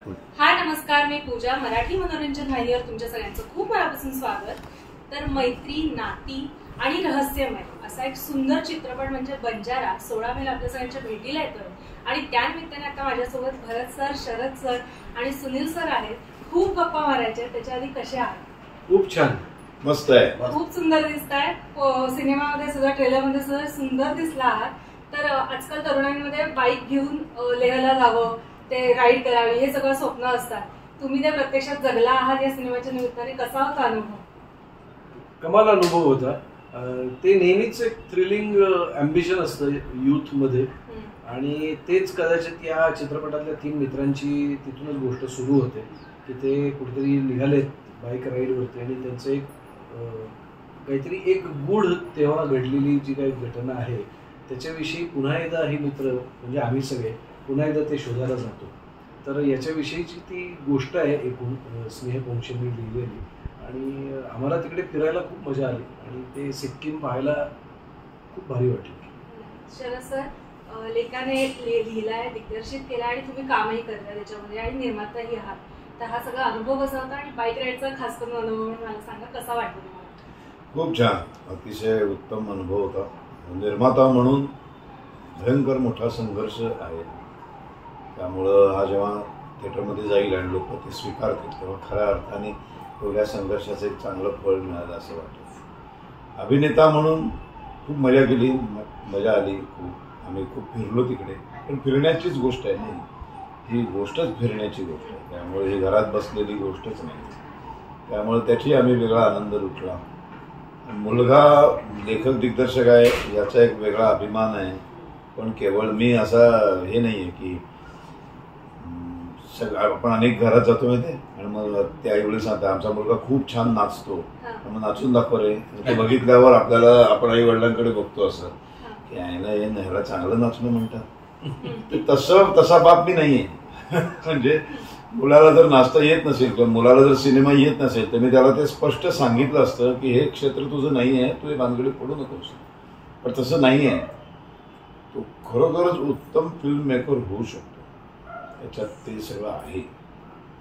हाय नमस्कार, मी पूजा. मराठी मनोरंजन वाहिनीवर तुमच्या सगळ्यांचं खूप मनापासून स्वागत. तर मैत्री, नाती आणि रहस्यमय असा एक सुंदर चित्रपट म्हणजे बंजारा 16 मेला आपल्या सगळ्यांच्या भेटीला येतोय आणि त्यानिमित्ताने आता माझ्यासोबत भरत सर, शरद सर आणि सुनील सर आहेत. खूप गप्पा मारायच्या. त्याच्या आधी कसे आहात? खूप छान, मस्त आहे. खूप सुंदर दिसताय. सिनेमामध्ये सुद्धा ट्रेलरमध्ये सुद्धा सुंदर दिसला आहात. तर आजकाल तरुणांमध्ये बाईक घेऊन लेहला जावं, ते राईड करावी, हे सगळं स्वप्न असतात. तुम्ही ते प्रत्यक्षात जगला आहात या सिनेमाच्या निमित्ताने. कसा होता अनुभव? कमाल अनुभव होता. ते नेहमीच एक थ्रिलिंग अँबिशन असतं युथ मध्ये आणि तेच कदाचित या चित्रपटातल्या 3 मित्रांची तिथूनच गोष्ट सुरू होते की ते कुठेतरी निघालेत बाईक राईडवरती आणि त्यांचं एक काहीतरी एक गूढ तेव्हा घडलेली जी काही घटना आहे त्याच्याविषयी पुन्हा एकदा ही मित्र म्हणजे आम्ही सगळे पुन्हा एकदा ते शोधायला जातो. तर याच्याविषयीची ती गोष्ट आहे एकूण स्नेह पोंक्षेंनी लिहिलेली आणि आम्हाला तिकडे फिरायला खूप मजा आली आणि ते सिक्कीम पाहायला खूप भारी वाटलं. शरद सर, लेखाने लिहिलाय, दिग्दर्शित केला आणि तुम्ही कामही करता त्याच्यामध्ये आणि निर्माताही आहात. तर हा सगळा अनुभव कसा होता आणि बाईक राईडचा खास करून अनुभव मला सांगा, कसा वाटतो तुम्हाला? खूप छान, अतिशय उत्तम अनुभव होता. निर्माता म्हणून भयंकर मोठा संघर्ष आहे. त्यामुळं हा जेव्हा थिएटरमध्ये जाईल आणि लोक ते स्वीकारतील तेव्हा खऱ्या अर्थाने एवढ्या संघर्षाचं एक चांगलं फळ मिळालं असं वाटतं. अभिनेता म्हणून खूप मजा केली, मजा आली खूप. आम्ही खूप फिरलो तिकडे. पण फिरण्याचीच गोष्ट आहे नाही, ही गोष्टच फिरण्याची गोष्ट आहे. त्यामुळे ही घरात बसलेली गोष्टच नाही. त्यामुळे त्याची आम्ही वेगळा आनंद लुटला. मुलगा लेखक दिग्दर्शक आहे याचा एक वेगळा अभिमान आहे. पण केवळ मी असा हे नाही आहे की आपण अनेक घरात जातो माहिती आणि मग ते आईवडील सांगतात आमचा मुलगा खूप छान नाचतो, मग नाचून दाखव रे. ते बघितल्यावर आपल्याला आपण आई वडिलांकडे बघतो असं की आईला हे ह्याला चांगलं नाचणं म्हणतात. तसा बाप मी नाहीये. म्हणजे मुलाला जर नाचता येत नसेल किंवा मुलाला जर सिनेमा येत नसेल तर मी त्याला ते स्पष्ट सांगितलं असतं की हे क्षेत्र तुझं नाही आहे, तू हे भानगडीत पडू नकोस. पण तसं नाही आहे. तो खरोखरच उत्तम फिल्म मेकर होऊ शकतो. त्याच्यात ते सगळं आहे.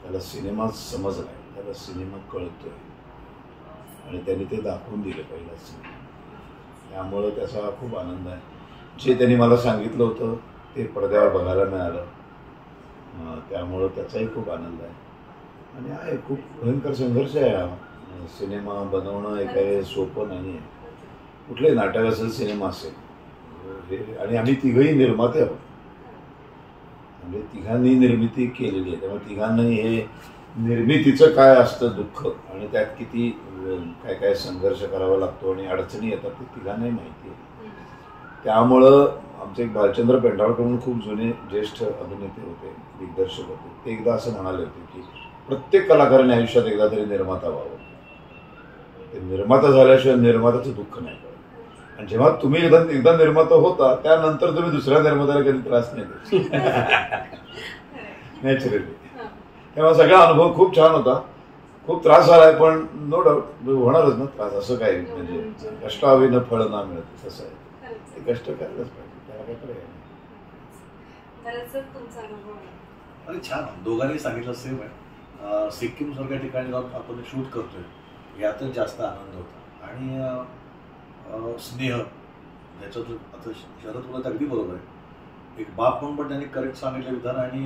त्याला सिनेमा समजलाय, त्याला सिनेमा कळतोय आणि त्यांनी ते दाखवून दिले पहिला सिनेमा. त्यामुळं त्याचा खूप आनंद आहे. जे त्यांनी मला सांगितलं होतं ते पडद्यावर बघायला मिळालं. त्यामुळं त्याचाही खूप आनंद आहे. आणि आहे खूप भयंकर संघर्ष आहे. हा सिनेमा बनवणं हे काही सोपं नाही आहे. कुठलंही नाटक असेल, सिनेमा असेल हे. आणि आम्ही तिघही निर्माते आहोत. म्हणजे तिघांनी निर्मिती केलेली आहे. त्यामुळे तिघांनाही हे निर्मितीचं काय असतं दुःख आणि त्यात किती काय काय संघर्ष करावा लागतो आणि अडचणी येतात ते तिघांनाही माहिती आहे. त्यामुळं आमचे एक भालचंद्र पेंढारकर म्हणून खूप जुने ज्येष्ठ अभिनेते होते, दिग्दर्शक होते. ते एकदा असं म्हणाले होते की प्रत्येक कलाकाराने आयुष्यात एकदा तरी निर्माता व्हावं. ते निर्माता झाल्याशिवाय निर्मात्याचं दुःख नाही कळत. आणि जेव्हा तुम्ही एकदा निर्माता होता त्यानंतर तुम्ही दुसऱ्या निर्मात्याला कधी त्रास नाही देत नॅचरली. तेव्हा सगळा अनुभव खूप छान होता. खूप त्रास झालाय पण नो डाऊट होणारच ना त्रास. असं काही म्हणजे कष्टाविनं फळ ना मिळत तसं आहे. ते कष्ट करायलाच पाहिजे, त्याला काय पर्याय नाही. अरे छान, दोघांनी सांगितलं सेम आहे. सिक्कीम सारख्या ठिकाणी जाऊन आपण शूट करतोय यातच जास्त आनंद होता. आणि स्नेह ज्याच्यातून आता शरद तुला अगदी बरोबर आहे. एक बाप म्हणून पण त्यांनी करेक्ट सांगितलं विधान आणि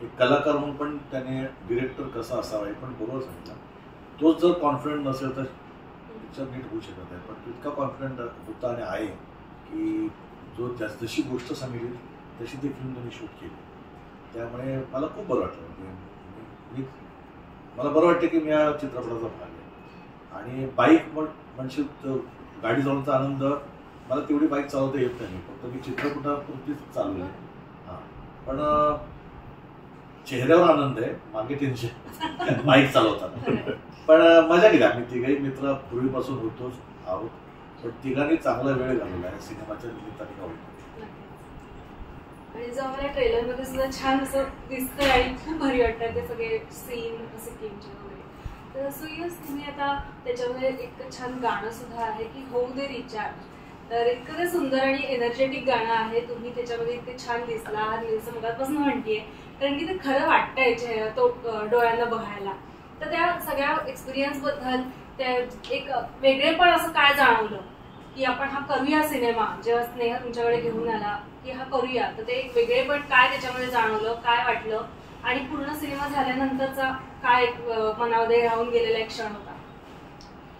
एक कलाकार म्हणून पण त्याने डिरेक्टर कसा असावा हे पण बरोबर सांगितलं. तोच जर कॉन्फिडंट नसेल तर पिक्चर नीट होऊ शकत आहे. पण इतका कॉन्फिडंट होता आणि आहे की जो जशी गोष्ट सांगितली तशी ती फिल्म त्यांनी शूट केली. त्यामुळे मला खूप बरं वाटलं. मला बरं वाटतं की मी या चित्रपटाचा भाग आहे. आणि बाईक म्हणजे गाडी चालवण्याचा आनंद मला तेवढी बाईक चालवता येत नाही. फक्त मी चित्रपटापुरतीच चालवली. हां, पण चेहऱ्यावर आनंद आहे, मागे टेन्शन बाईक चालवताना. पण मजा केली. आम्ही तिघही मित्र पूर्वीपासून होतोच आहोत. पण तिघांनी चांगला वेळ घालवला आहे सिनेमाच्या निमित्ताने गावला. आणि जो आम्हाला ट्रेलरमध्ये सुद्धा छान असं दिसतं आणि खूप भारी वाटतात ते सगळे सीन सिक्कीमचे वगैरे. तर सुयस, तुम्ही आता त्याच्यामध्ये एक छान गाणं सुद्धा आहे की होऊ दे रिचार्ज. तर इतकं सुंदर आणि एनर्जेटिक गाणं आहे. तुम्ही त्याच्यामध्ये इतके छान दिसला, मगापासून म्हणतेय कारण की ते खरं वाटतंय तो डोळ्यांना बघायला. तर त्या सगळ्या एक्सपिरियन्स बद्दल त्या एक वेगळेपण असं काय जाणवलं की आपण हा करूया सिनेमा, जेव्हा स्नेह तुमच्याकडे घेऊन आला की हा करूया, तर ते वेगळेपण काय त्याच्यामध्ये जाणवलं, काय वाटलं आणि पूर्ण सिनेमा झाल्यानंतरचा काय मनामध्ये राहून गेलेला एक क्षण होता?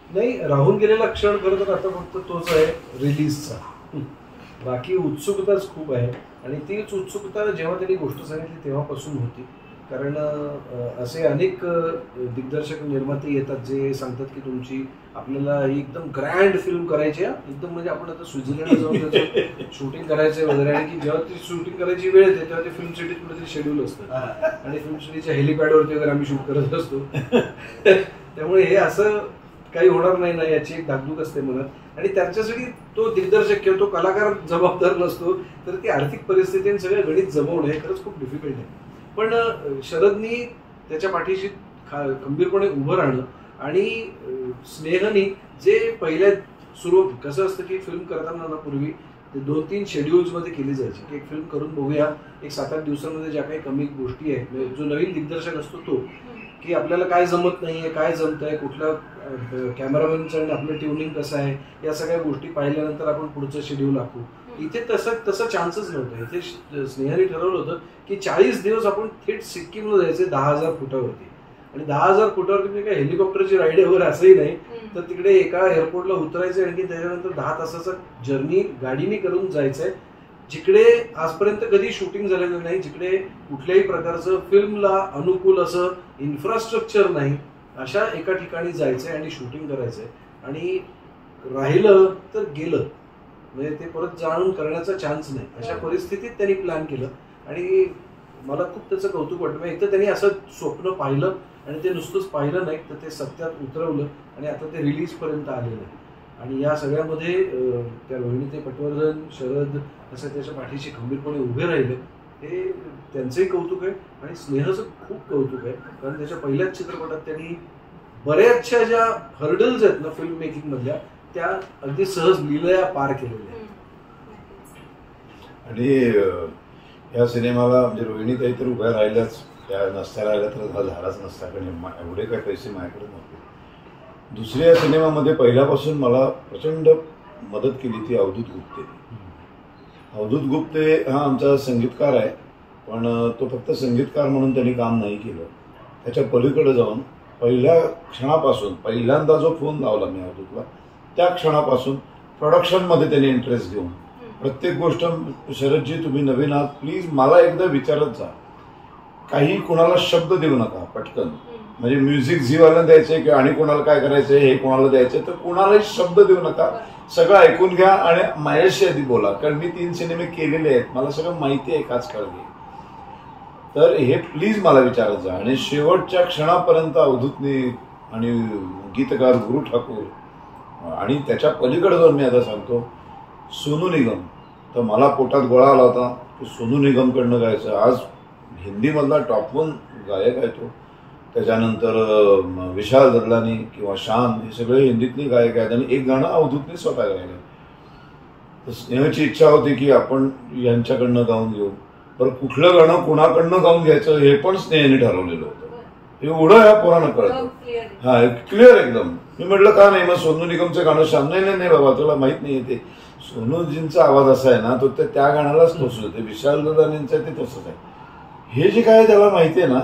नाही, राहून गेलेला क्षण खरं तर आता फक्त तोच आहे रिलीजचा. बाकी उत्सुकताच खूप आहे आणि तीच उत्सुकता जेव्हा त्यांनी गोष्ट सांगितली तेव्हापासून होती. कारण असे अनेक दिग्दर्शक निर्माते येतात जे सांगतात की तुमची आपल्याला एकदम ग्रँड फिल्म करायची आहे, एकदम म्हणजे आपण आता स्वित्झर्लंडला जाऊन त्याचं शूटिंग करायचंय वगैरे, आणि की जेव्हा ती शूटिंग करायची वेळ येते तेव्हा ते फिल्म सिटीत कुठेतरी शेड्यूल असतं आणि फिल्म सिटीच्या हेलिपॅडवरती वगैरे आम्ही शूट करत असतो. त्यामुळे हे असं काही होणार नाही ना याची एक धाकधूक असते मनात. आणि त्याच्यासाठी तो दिग्दर्शक किंवा तो कलाकार जबाबदार नसतो, तर ती आर्थिक परिस्थिती आणि सगळं गणित जमवणं हे खरंच खूप डिफिकल्ट आहे. पण शरदनी त्याच्या पाठीशी खंबीरपणे उभं राहणं आणि स्नेहनी जे पहिल्या सुरू कसं असतं की फिल्म करताना ना पूर्वी ते 2-3 शेड्यूल्स मध्ये केली जायची की एक फिल्म करून बघूया, एक 7-8 दिवसांमध्ये ज्या काही कमी गोष्टी आहेत, जो नवीन दिग्दर्शक असतो तो की आपल्याला काय जमत नाहीये, काय जमतंय, कुठल्या कॅमेरामॅनचं आणि आपलं ट्युनिंग कसं आहे, या सगळ्या गोष्टी पाहिल्यानंतर आपण पुढचं शेड्यूल आखू. इथे तसं चान्सच नव्हतं. इथे स्नेहाने ठरवलं होतं की 40 दिवस आपण थेट सिक्कीमला जायचे 10,000 फुटावरती, आणि 10,000 फुटावरती म्हणजे काय हेलिकॉप्टरची राईड वगैरे असंही नाही, तर तिकडे एका एअरपोर्टला उतरायचं आणि त्याच्यानंतर 10 तासाचा जर्नी गाडीने करून जायचंय, जिकडे आजपर्यंत कधी शूटिंग झालेलं नाही, जिकडे कुठल्याही प्रकारचं फिल्मला अनुकूल असं इन्फ्रास्ट्रक्चर नाही, अशा एका ठिकाणी जायचंय आणि शूटिंग करायचंय. आणि राहिलं तर गेलं, म्हणजे ते परत जाणून करण्याचा चान्स नाही, अशा परिस्थितीत त्यांनी प्लॅन केलं. आणि मला खूप त्याचं कौतुक वाटतं. एक तर त्यांनी असं स्वप्न पाहिलं आणि ते नुसतंच पाहिलं नाही, तर ते सत्यात उतरवलं आणि आता ते रिलीज पर्यंत आलेलं आहे. आणि या सगळ्यामध्ये त्या रोहिणीताई पटवर्धन, शरद असं त्याच्या पाठीशी खंबीरपणे उभे राहिले, हे त्यांचंही कौतुक आहे आणि स्नेहाचं खूप कौतुक आहे. कारण त्याच्या पहिल्याच चित्रपटात त्यांनी बऱ्याचशा ज्या हर्डल्स आहेत ना फिल्म मेकिंग मधल्या, त्या अगदी सहज लीलया पार केलेल्या आहेत. आणि या सिनेमाला म्हणजे रोहिणीताई तर उभ्या राहिल्याच, त्या नसत्या राहिल्या तर हा झालाच नसता, कारण एवढे काही पैसे माझ्याकडे नव्हते. दुसऱ्या सिनेमामध्ये पहिल्यापासून मला प्रचंड मदत केली ती अवधूत गुप्ते. अवधूत गुप्ते हा आमचा संगीतकार आहे, पण तो फक्त संगीतकार म्हणून त्यांनी काम नाही केलं. त्याच्या पलीकडे जाऊन पहिल्या क्षणापासून, पहिल्यांदा जो फोन लावला मी अवधूतला, त्या क्षणापासून प्रोडक्शनमध्ये त्यांनी इंटरेस्ट घेऊन प्रत्येक गोष्ट, शरदजी तुम्ही नवीन आहात, प्लीज मला एकदा विचारत जा, काही कोणाला शब्द देऊ नका पटकन, म्हणजे म्युझिक झीवाला द्यायचे किंवा आणि कोणाला काय करायचंय हे कोणाला द्यायचं, तर कोणालाही शब्द देऊ नका, सगळं ऐकून घ्या आणि माझ्याशी आधी बोला, कारण मी 3 सिनेमे केलेले आहेत, मला सगळं माहिती आहे काच काळजी, तर हे प्लीज मला विचारत जा. आणि शेवटच्या क्षणापर्यंत अवधूतने आणि गीतकार गुरु ठाकूर आणि त्याच्या पलीकडे जाऊन मी आता सांगतो सोनू निगम, तर मला पोटात गोळा आला होता की सोनू निगमकडनं गायचं. आज हिंदीमधला टॉप 1 गायक आहे तो. त्याच्यानंतर विशाल ददलानी किंवा शान, हे सगळे हिंदीतले गायक आहेत आणि एक गाणं अवधूतने स्वतः गायलं. तर स्नेहाची इच्छा होती की आपण यांच्याकडनं गाऊन घेऊ. बरं, कुठलं गाणं कुणाकडनं गाऊन घ्यायचं हे पण स्नेहाने ठरवलेलं होतं. एवढं या पोरानं कळतं, हा क्लिअर एकदम. मी म्हटलं का नाही, मग सोनू निगमचं गाणं शान, नाही बाबा तुला माहित नाही, ते सोनूजींचा आवाज असा आहे ना, तो त्या गाण्यालाच तसंच होते, विशाल ददलानींचं ते तसंच आहे. हे जे काय त्याला माहिती आहे ना,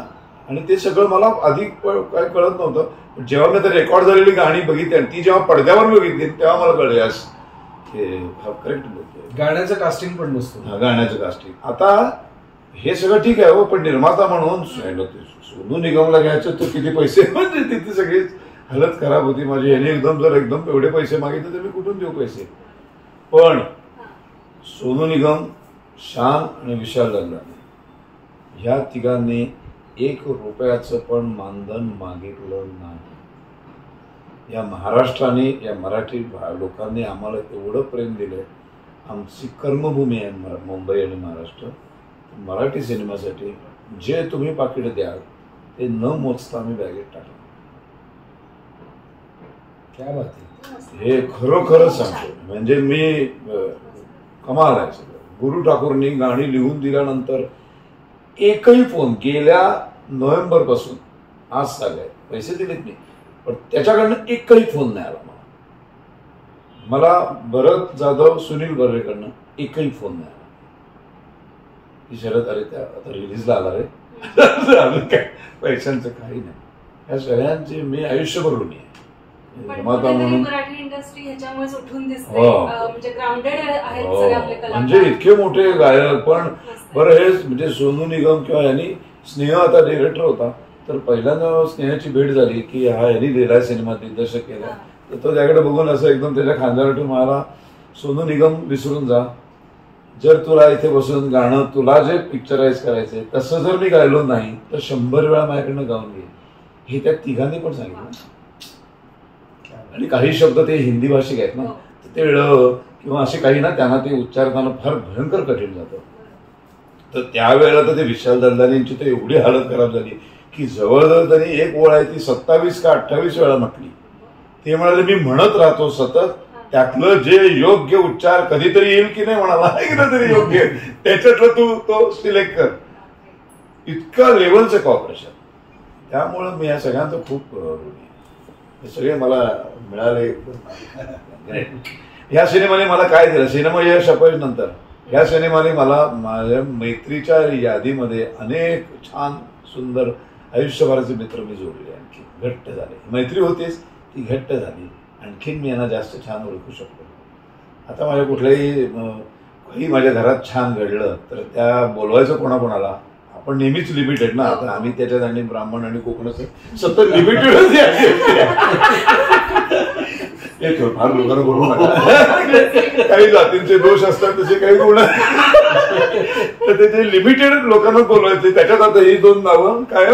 आणि ते सगळं मला आधी काय कळत नव्हतं. जेव्हा मी तर रेकॉर्ड झालेली गाणी बघितली आणि ती जेव्हा पडद्यावर बघितली तेव्हा मला कळलं यस हे करेक्ट बोलतोय. गाण्याचं कास्टिंग पण नसतं. हा, गाण्याचं कास्टिंग. आता हे सगळं ठीक आहे हो, पण निर्माता म्हणून सोनू निगमला घ्यायचं तर किती पैसे, म्हणजे तिथे सगळी हालत खराब होती माझी. याने एकदम एवढे पैसे मागितले तर मी कुठून देऊ पैसे. पण सोनू निगम, शान आणि विशाल ददलानी ह्या तिघांनी 1 रुपयाचं पण मानधन मागितलं नाही. या महाराष्ट्राने, या मराठी लोकांनी आम्हाला एवढं प्रेम दिलंय. आमची कर्मभूमी आहे मुंबई आणि महाराष्ट्र. मराठी सिनेमासाठी जे तुम्ही पाकिट द्याल ते न मोजता आम्ही बॅगेत टाकलं. क्या बात आहे. हे खरोखरच सांगतो, म्हणजे मी कमाल आहे सगळं. गुरु ठाकूरनी गाणी लिहून दिल्यानंतर एकही फोन गेल्या नोव्हेंबर पासून आज सांगाय पैसे दिलेत मी, पण त्याच्याकडनं एकही फोन नाही आला मला. भरत जाधव, सुनील बर्वेकडनं एकही फोन नाही आला की शरद अरे त्या आता रिलीजला आला रे, अजून काय पैशांचं काही नाही. या सगळ्यांचे मी आयुष्यभर ऋणी आहे. मराठी इंडस्ट्री ह्याच्यामुळेच उठून दिसते, म्हणजे ग्राउंडेड आहेत सगळे आपले कलाकार. म्हणजे इतके मोठे गायक. पण बरं हे म्हणजे सोनू निगम किंवा यांनी, स्नेह आता डिरेक्टर होता, तर पहिल्यांदा स्नेहाची भेट झाली की हा यांनी लिहिलाय सिनेमा, दिग्दर्शक केला, तर तो त्याकडे बघून असं एकदम त्याच्या खांद्यावर ठेवून मला, सोनू निगम विसरून जा, जर तुला इथे बसून गाणं तुला जे पिक्चराइज करायचंय तसं जर मी गायलो नाही तर 100 वेळा माझ्याकडनं गाऊन घे. हे त्या तिघांनी पण सांगितलं. आणि काही शब्द ते हिंदी भाषिक आहेत ना, ते किंवा असे काही ना, त्यांना ते उच्चारताना फार भयंकर कठीण जातं. तर त्यावेळेला तर ते विशाल दलदानींची तर एवढी हालत खराब झाली की जवळजवळ त्यांनी एक ओळ आहे ती 27 का 28 वेळा म्हटली. ते म्हणाले मी म्हणत राहतो सतत, त्यातलं जे योग्य उच्चार कधीतरी येईल की नाही म्हणाला, ऐकलं तरी योग्य त्याच्यातलं तू तो सिलेक्ट कर. इतका लेवलचं कॉपरेशन. त्यामुळं मी या सगळ्यांचं खूप हे सगळे मला मिळाले. ह्या सिनेमाने मला काय दिलं, सिनेमा यश अपयश नंतर ह्या सिनेमाने मला माझ्या मैत्रीच्या यादीमध्ये अनेक छान सुंदर आयुष्यभराचे मित्र मी जोडले, आणखी घट्ट झाले. मैत्री होतीच, ती घट्ट झाली. आणखीन मी यांना जास्त छान ओळखू शकतो. आता माझ्या कुठल्याही माझ्या घरात छान घडलं तर त्या बोलवायचं कोणाकोणाला, आपण नेहमीच लिमिटेड ना. आता आम्ही त्याच्यात आणि ब्राह्मण आणि कोकणाचं सतत लिमिटेड फार लोकांना बोलू नका. काही जातींचे दोष असतात तसे काही गुण, तर ते लिमिटेड लोकांना बोलवायचे. त्याच्यात आता ही 2 नावं काय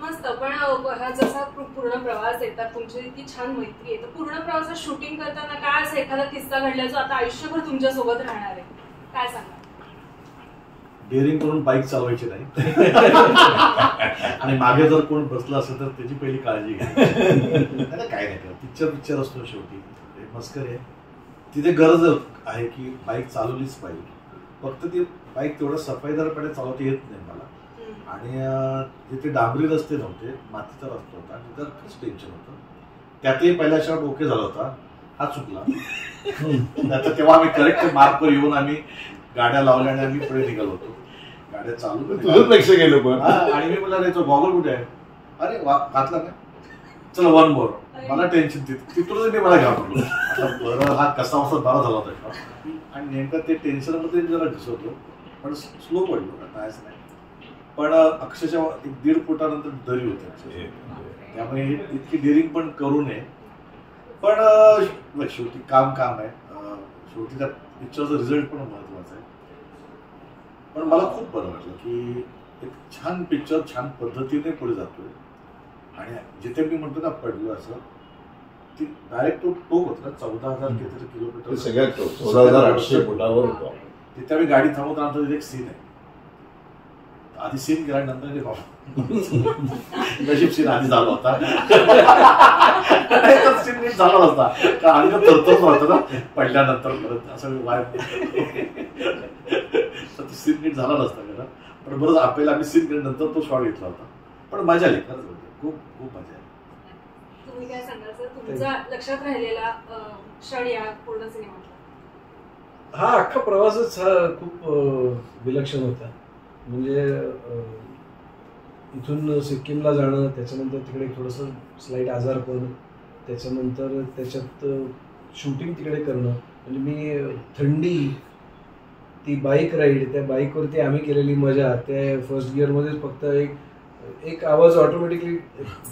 मस्त. पण हा जसा पूर्ण प्रवास येतात, तुमची इतकी छान मैत्री आहे, तर पूर्ण प्रवासात शूटिंग करताना काय असं एखादा किस्सा घडला जो आता आयुष्यभर तुमच्या सोबत राहणार आहे, काय सांगा? डेअरिंग करून बाईक चालवायची नाही आणि मागे जर कोण बसलं असेल तर त्याची पहिली काळजी घ्या. काय नाही करत, पिक्चर असतो शेवटी, मस्करी आहे. तिथे गरज आहे की बाईक चालवलीच पाहिजे. फक्त ती बाईक तेवढं सफाईदारपणे चालवता येत नाही मला. आणि जिथे डांबरी रस्ते नव्हते, मातीचा रस्ता होता, तिथं खूप टेन्शन होतं. त्यातही पहिल्या शॉट ओके झाला होता, हा चुकला. तेव्हा आम्ही करेक्ट मार्कवर येऊन आम्ही गाड्या लावल्या आणि आम्ही पुढे निघालो होतो. गाड्या चालू तुझंच लक्ष गेलं पण. आणि मी मला तो गॉगल कुठे आहे, अरे घातला काय, चला 1 मोर. मला टेन्शन तिथूनच मी मला घाबरलो. आता बरं हा कसा बरा झाला होता. आणि नेमकं ते टेन्शनमध्ये जरा घुसवतो, पण स्लो पडलो कायच नाही. पण अक्षरशः 1.5 फुटानंतर दरी होते, त्यामुळे इतकी डेअरिंग पण करू नये. पण शेवटी काम आहे. शेवटी त्या पिक्चरचा रिझल्ट पण महत्वाचा आहे. पण मला खूप बरं वाटलं की एक छान पिक्चर छान पद्धतीने पुढे जातोय. आणि जिथे मी म्हणतो ना पडलो असं, ती डायरेक्ट तो टोक होता 14,000 किलोमीटर, सगळ्यात 14,800 फुटावर होतो. तिथे आम्ही गाडी थांबवत राहतो. तिथे एक सीन आहे, आधी सीन केला नंतर नशीब सीन आधी झाला होता. सीन नीट झाला नसता, आधी तरतच होतं ना पडल्यानंतर परत असं वाय सीन नीट झाला नसता खरं. पण बरं आपल्याला आम्ही सीन केल्यानंतर तो शॉट घेतला होता. पण मजा आली खरंच, खूप खूप मजा आली. तुम्ही काय सांगाल सर, तुमचा लक्षात राहिलेला क्षण या पूर्ण सिनेमातला? हा अख्खा प्रवासच हा खूप विलक्षण होता. म्हणजे इथून सिक्कीमला जाणं, त्याच्यानंतर तिकडे थोडंसं स्लाईट आजारपण, त्याच्यानंतर त्याच्यात शूटिंग तिकडे करणं. म्हणजे मी थंडी, ती बाईक राईड, त्या बाईकवरती आम्ही केलेली मजा, त्या फर्स्ट गिअरमध्येच फक्त एक आवाज ऑटोमॅटिकली,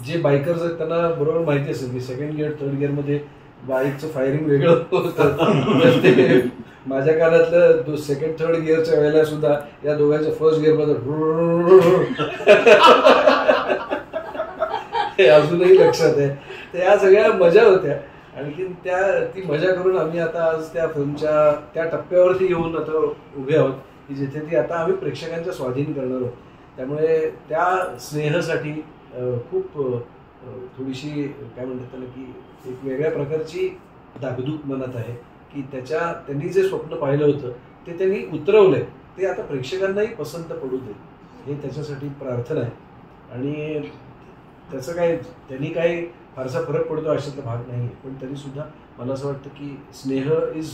जे बायकर्स आहेत त्यांना बरोबर माहिती असेल की 2nd गिअर 3rd गिअरमध्ये बाईकचं फायरिंग वेगळं होतं. ते माझ्या काळातलं 2nd 3rd गिअरच्या वेळेला सुद्धा या दोघांच्या फर्स्ट गिअरमध्ये हे अजूनही लक्षात आहे. तर या सगळ्या मजा होत्या. आणखी ती मजा करून आम्ही आता आज त्या फिल्मच्या त्या टप्प्यावरती येऊन आता उभे आहोत की जिथे ती आता आम्ही प्रेक्षकांच्या स्वाधीन करणार आहोत. त्यामुळे त्या स्नेहासाठी खूप थोडीशी काय म्हणतात त्याला की एक वेगळ्या प्रकारची धाकधूक मनात आहे की की त्यांनी जे स्वप्न पाहिलं होतं ते त्यांनी उतरवलंय, ते आता प्रेक्षकांनाही पसंत पडू दे हे त्याच्यासाठी प्रार्थना आहे. आणि त्याचं त्यांनी काही फारसा फरक पडतो अशातला भाग नाही आहे, पण तरी सुद्धा मला असं वाटतं की Sneh is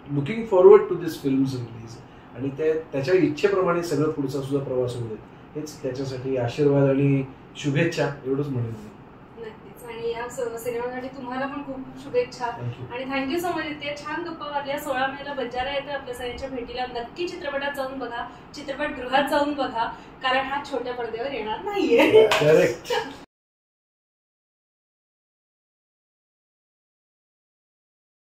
looking forward to this films release आणि त्याच्या इच्छेप्रमाणे सगळं पुढचा सुद्धा प्रवास होऊ दे हेच त्याच्यासाठी आशीर्वाद आणि शुभेच्छा एवढंच म्हणेन मी. नक्कीच. आणि या सिनेमासाठी तुम्हाला पण खूप खूप शुभेच्छा आणि थँक्यू सो मच. इतक्या छान गप्पा मारल्या. 16 मेला बंजारा येतं आपल्या सगळ्यांच्या भेटीला. नक्की चित्रपटात जाऊन बघा, चित्रपटगृहात जाऊन बघा, कारण हा छोट्या पडद्यावर येणार नाहीये. करेक्ट.